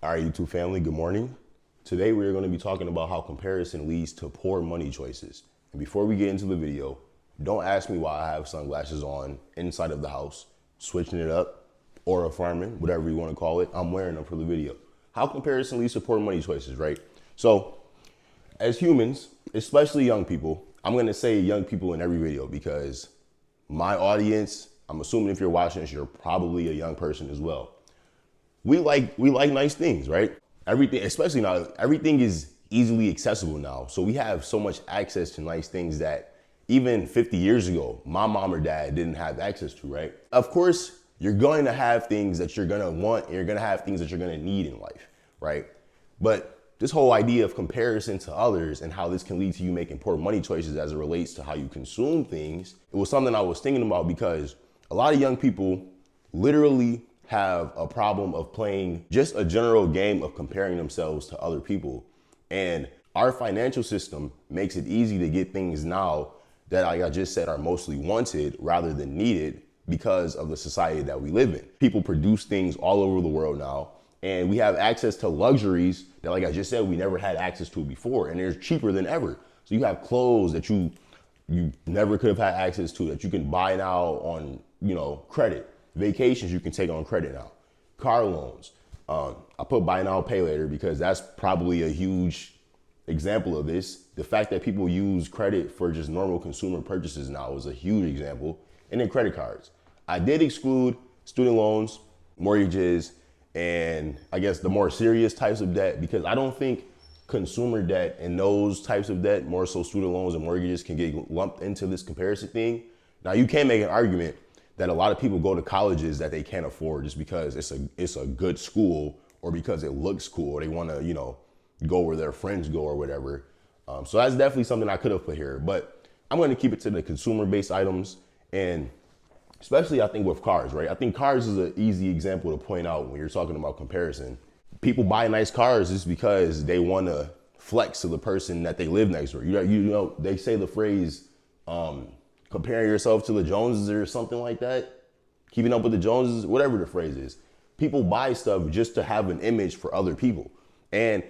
All right, YouTube family, good morning. Today we're going to be talking about how comparison leads to poor money choices. And before we get into the video, don't ask me why I have sunglasses on inside of the house, switching it up, or affirming, whatever you want to call it. I'm wearing them for the video. How comparison leads to poor money choices, right? So, as humans, especially young people, I'm going to say young people in every video because my audience, I'm assuming if you're watching this, you're probably a young person as well. We like nice things, right? Everything, especially now, everything is easily accessible now. So we have so much access to nice things that even 50 years ago, my mom or dad didn't have access to, right? Of course, you're going to have things that you're going to want, and you're going to have things that you're going to need in life, right? But this whole idea of comparison to others and how this can lead to you making poor money choices as it relates to how you consume things, it was something I was thinking about because a lot of young people literally have a problem of playing just a general game of comparing themselves to other people. And our financial system makes it easy to get things now that, like I just said, are mostly wanted rather than needed because of the society that we live in. People produce things all over the world now, and we have access to luxuries that, like I just said, we never had access to before, and they're cheaper than ever. So you have clothes that you never could have had access to that you can buy now on, credit. Vacations you can take on credit now. Car loans. I put buy now, pay later because that's probably a huge example of this. The fact that people use credit for just normal consumer purchases now is a huge example. And then credit cards. I did exclude student loans, mortgages, and I guess the more serious types of debt because I don't think consumer debt and those types of debt, more so student loans and mortgages, can get lumped into this comparison thing. Now you can make an argument that a lot of people go to colleges that they can't afford just because it's a good school or because it looks cool or they want to, go where their friends go or whatever. So that's definitely something I could have put here, but I'm going to keep it to the consumer-based items, and especially I think with cars, right? I think cars is an easy example to point out when you're talking about comparison. People buy nice cars just because they want to flex to the person that they live next to. They say the phrase, comparing yourself to the Joneses or something like that, keeping up with the Joneses, whatever the phrase is. People buy stuff just to have an image for other people. And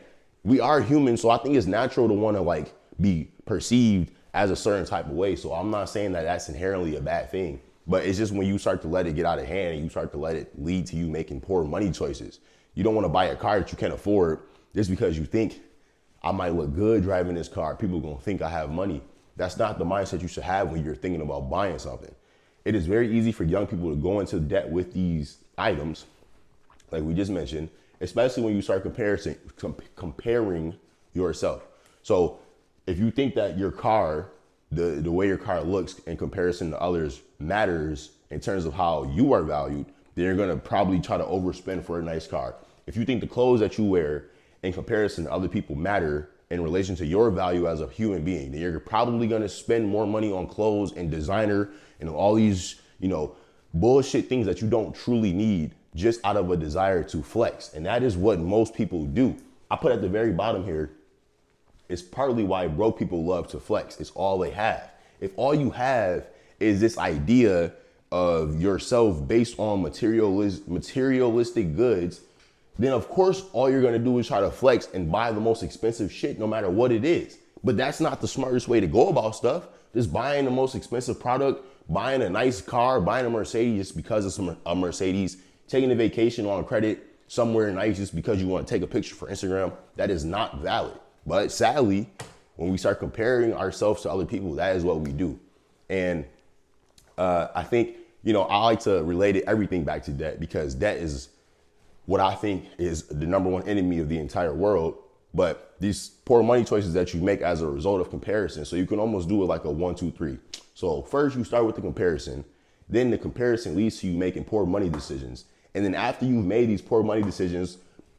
we are human, so I think it's natural to want to be perceived as a certain type of way. So I'm not saying that that's inherently a bad thing, but it's just when you start to let it get out of hand and you start to let it lead to you making poor money choices. You don't want to buy a car that you can't afford just because you think I might look good driving this car. People are going to think I have money. That's not the mindset you should have when you're thinking about buying something. It is very easy for young people to go into debt with these items, like we just mentioned, especially when you start comparing yourself. So if you think that your car, the way your car looks in comparison to others matters in terms of how you are valued, then you're gonna probably try to overspend for a nice car. If you think the clothes that you wear in comparison to other people matter in relation to your value as a human being, then you're probably gonna spend more money on clothes and designer and all these, bullshit things that you don't truly need just out of a desire to flex. And that is what most people do. I put at the very bottom here, it's partly why broke people love to flex. It's all they have. If all you have is this idea of yourself based on materialistic goods, then of course all you're gonna do is try to flex and buy the most expensive shit no matter what it is. But that's not the smartest way to go about stuff. Just buying the most expensive product, buying a nice car, buying a Mercedes just because it's a Mercedes, taking a vacation on credit somewhere nice just because you want to take a picture for Instagram, that is not valid. But sadly, when we start comparing ourselves to other people, that is what we do. And I think, I like to relate everything back to debt because debt is what I think is the number one enemy of the entire world. But these poor money choices that you make as a result of comparison, so you can almost do it like a 1, 2, 3. So first you start with the comparison, then the comparison leads to you making poor money decisions. And then after you've made these poor money decisions,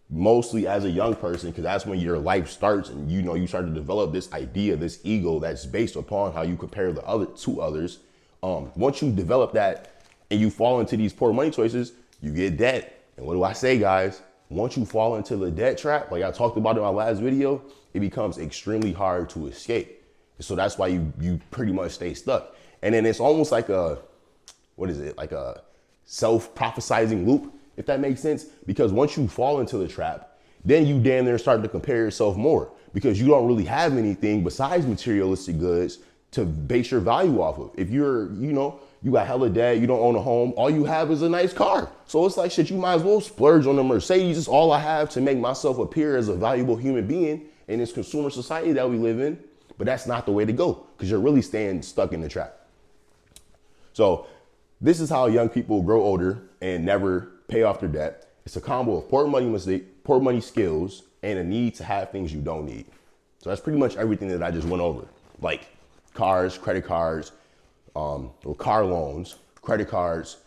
mostly as a young person, because that's when your life starts and you start to develop this idea, this ego that's based upon how you compare the other to others. Once you develop that and you fall into these poor money choices, you get debt. And what do I say, guys? Once you fall into the debt trap, like I talked about in my last video, it becomes extremely hard to escape. So that's why you pretty much stay stuck. And then it's almost like like a self-prophesizing loop, if that makes sense. Because once you fall into the trap, then you damn near start to compare yourself more because you don't really have anything besides materialistic goods to base your value off of. If you're, you got hella debt, you don't own a home, all you have is a nice car. So it's like, shit, you might as well splurge on a Mercedes. It's all I have to make myself appear as a valuable human being in this consumer society that we live in. But that's not the way to go because you're really staying stuck in the trap. So this is how young people grow older and never pay off their debt. It's a combo of poor money skills, and a need to have things you don't need. So that's pretty much everything that I just went over. Like cars, credit cards, or car loans, credit cards,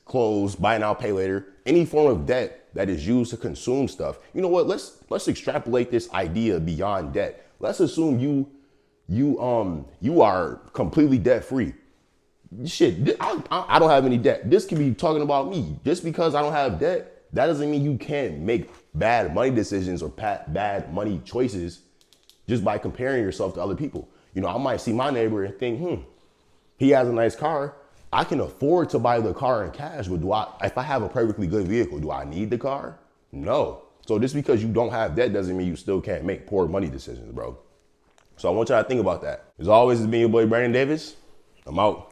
clothes, buy now, pay later, any form of debt that is used to consume stuff. You know what? Let's extrapolate this idea beyond debt. Let's assume you are completely debt free. Shit, I don't have any debt. This could be talking about me. Just because I don't have debt, that doesn't mean you can't make bad money decisions or bad money choices just by comparing yourself to other people. I might see my neighbor and think, he has a nice car. I can afford to buy the car in cash, but if I have a perfectly good vehicle, do I need the car? No. So just because you don't have debt doesn't mean you still can't make poor money decisions, bro. So I want y'all to think about that. As always, it's been your boy Brandon Davis. I'm out.